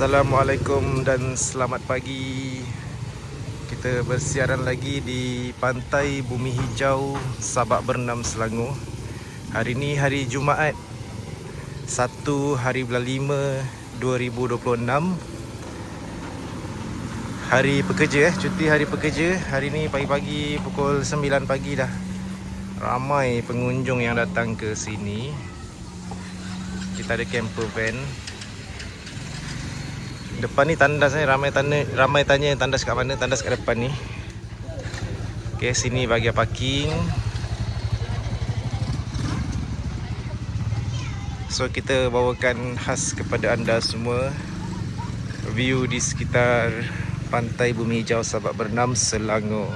Assalamualaikum dan selamat pagi. Kita bersiaran lagi di Pantai Bumi Hijau, Sabak Bernam, Selangor. Hari ini hari Jumaat 1 hari bulan 5 2026. Hari pekerja cuti hari pekerja. Hari ni pagi-pagi pukul 9 pagi dah. Ramai pengunjung yang datang ke sini. Kita ada camper van. Depan ni tandas ni, ramai tanya tandas kat mana, tandas kat depan ni. Okey, sini bahagian parking. So kita bawakan khas kepada anda semua view di sekitar Pantai Bumi Hijau Sabak Bernam, Selangor.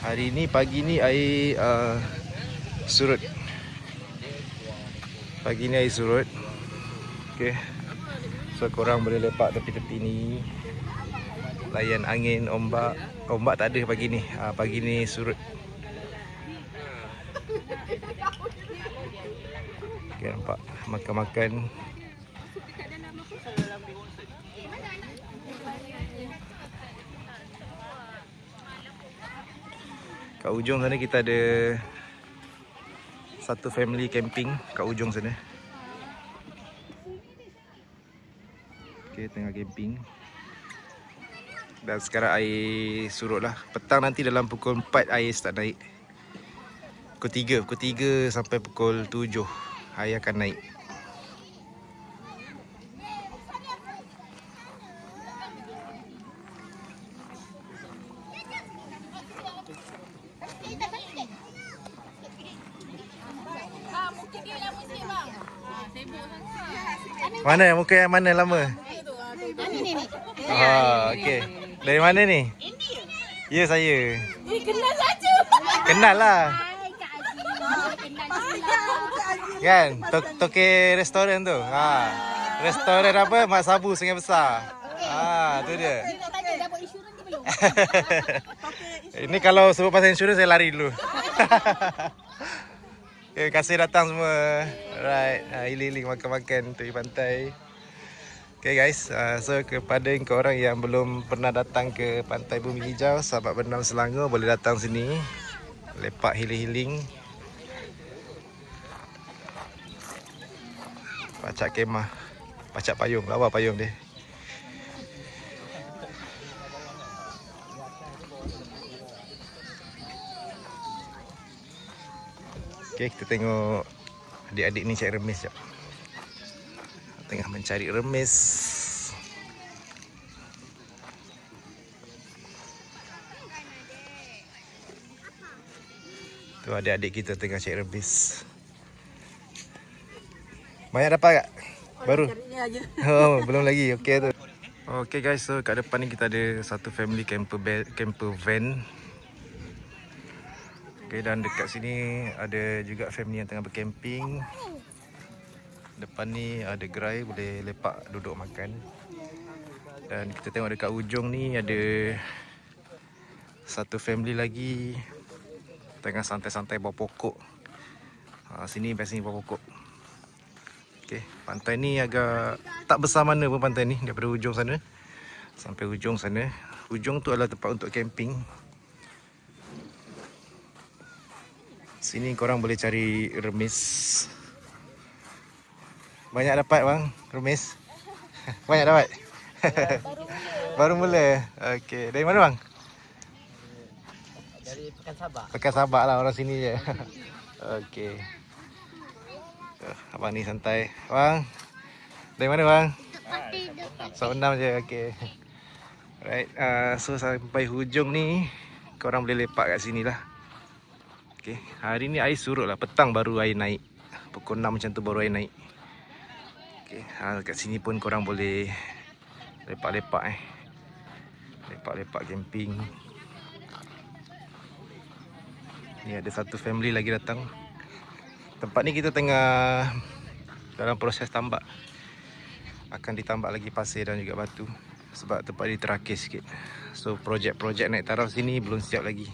Hari ni pagi ni air surut. Pagi ni air surut. Okey. So korang boleh lepak tepi-tepi ni, layan angin, ombak. Ombak tak ada pagi ni. Pagi ni surut. Okay, nampak makan-makan. Kat ujung sana kita ada satu family camping kat ujung sana. Okay, tengah camping. Dan sekarang air surut lah. Petang nanti dalam pukul 4 air start naik. Pukul 3 sampai pukul 7 air akan naik. Mana muka yang mana lama? Okey. Dari mana ni? Ya, saya. Kenal saja. Kenal lah. Kan? Toke restoran tu. Restoran apa? Mak Sabu Sungai Besar. Tu dia. Ini kalau sebut pasal insurans saya lari dulu. Terima kasih datang semua. Alright, hiling-hiling makan-makan tepi pantai. Okay guys, so kepada korang yang belum pernah datang ke Pantai Bumi Hijau Sabak Bernam, Selangor, boleh datang sini lepak hiling-hiling, pacak kemah, pacak payung, lawa payung dia. Okay, kita tengok adik-adik ni cari remis jap. Tengah mencari remis. Tu adik-adik kita tengah cari remis. Banyak dapat tak? Baru? Oh, belum lagi. Okey tu. Okey guys, so kat depan ni kita ada satu family camper van. Okey, dan dekat sini ada juga family yang tengah bercamping. Depan ni ada gerai, boleh lepak duduk makan. Dan kita tengok dekat ujung ni ada satu family lagi tengah santai-santai bawah pokok. Sini best ni bawah pokok. Okey, pantai ni agak tak besar mana pun pantai ni, daripada ujung sana sampai ujung sana. Ujung tu adalah tempat untuk camping. Sini korang boleh cari remis. Banyak dapat bang, remis? Banyak dapat? Baru mula. Okey, dari mana bang? Dari Pekan Sabak. Pekan Sabak lah, orang sini je. Okey. Abang ni santai. Bang, dari mana bang? Sabak Bernam je, okey. Alright, so sampai hujung ni korang boleh lepak kat sini lah. Okey, hari ni air surut lah. Petang baru air naik. Pukul 6 macam tu baru air naik. Okey, kat sini pun korang boleh lepak-lepak lepak-lepak camping. Ni ada satu family lagi datang. Tempat ni kita tengah dalam proses tambak. Akan ditambak lagi pasir dan juga batu sebab tempat ni terakis sikit. So projek-projek naik taraf sini belum siap lagi.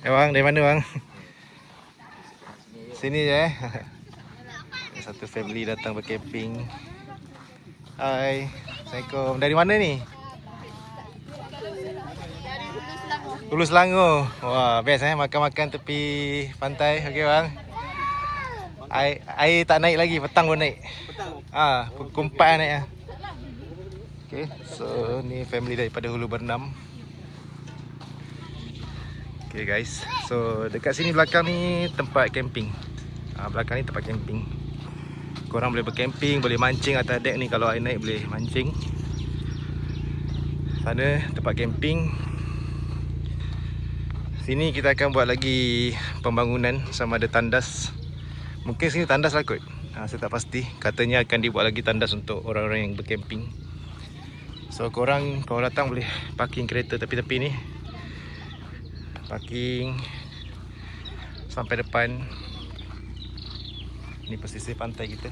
Bang, dari mana bang? Sini je satu family datang bercamping. Hai, Assalamualaikum. Dari mana ni? Hulu Selangor. Wah, best makan-makan tepi pantai. Okey bang. Air tak naik lagi, petang pun naik. Pukul 4 naik ah. Okey, so ni family daripada Hulu Bernam. Okey guys. So dekat sini belakang ni tempat camping. Belakang ni tempat camping. Korang boleh bercamping, boleh mancing atas deck ni, kalau air naik boleh mancing. Sana tempat camping. Sini kita akan buat lagi pembangunan, sama ada tandas. Mungkin sini tandas lah kot. Saya tak pasti. Katanya akan dibuat lagi tandas untuk orang-orang yang bercamping. So korang kalau datang boleh parking kereta tepi-tepi ni. Parking sampai depan. Ni pesisir pantai kita.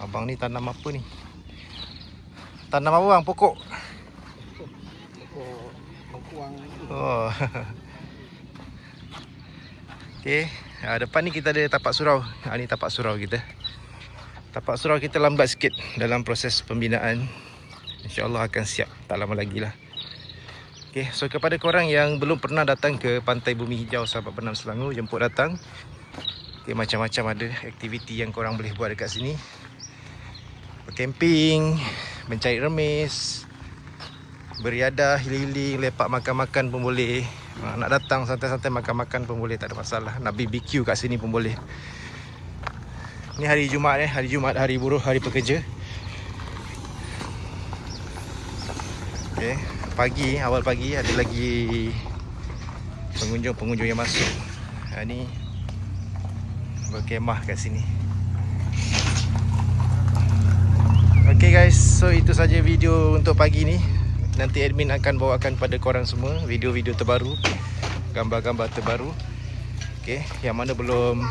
Abang ni tanam apa ni? Tanam apa bang? Pokok? Pokok bengkuang. Oh. Okey, depan ni kita ada tapak surau. Ni tapak surau kita. Tapak surau kita lambat sikit dalam proses pembinaan. InsyaAllah akan siap tak lama lagi lah. Okay, so kepada korang yang belum pernah datang ke Pantai Bumi Hijau Sahabat Bernam Selangor, jemput datang. Okay, macam-macam ada aktiviti yang korang boleh buat dekat sini. Bercamping, mencari remis, beriadah, healing-healing, lepak makan-makan pun boleh. Nak datang santai-santai makan-makan pun boleh, tak ada masalah. Nak BBQ kat sini pun boleh. Ni hari Jumaat hari Jumaat, hari buruh, hari pekerja. Okay, pagi, awal pagi ada lagi pengunjung-pengunjung yang masuk. Ni berkemah kat sini. Okay guys, so itu saja video untuk pagi ni. Nanti admin akan bawakan pada korang semua video-video terbaru, gambar-gambar terbaru. Okay, yang mana belum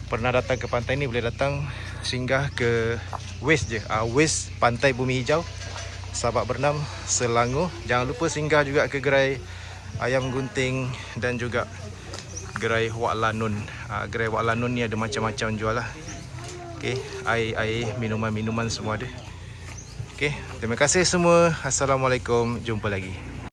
pernah datang ke pantai ni boleh datang singgah ke West je. West Pantai Bumi Hijau Sahabat Bernam Selangor. Jangan lupa singgah juga ke gerai ayam gunting dan juga gerai Wak Lanun. Gerai Wak Lanun ni ada macam-macam jual lah. Okay, air, minuman-minuman semua ada. Okay, terima kasih semua. Assalamualaikum, jumpa lagi.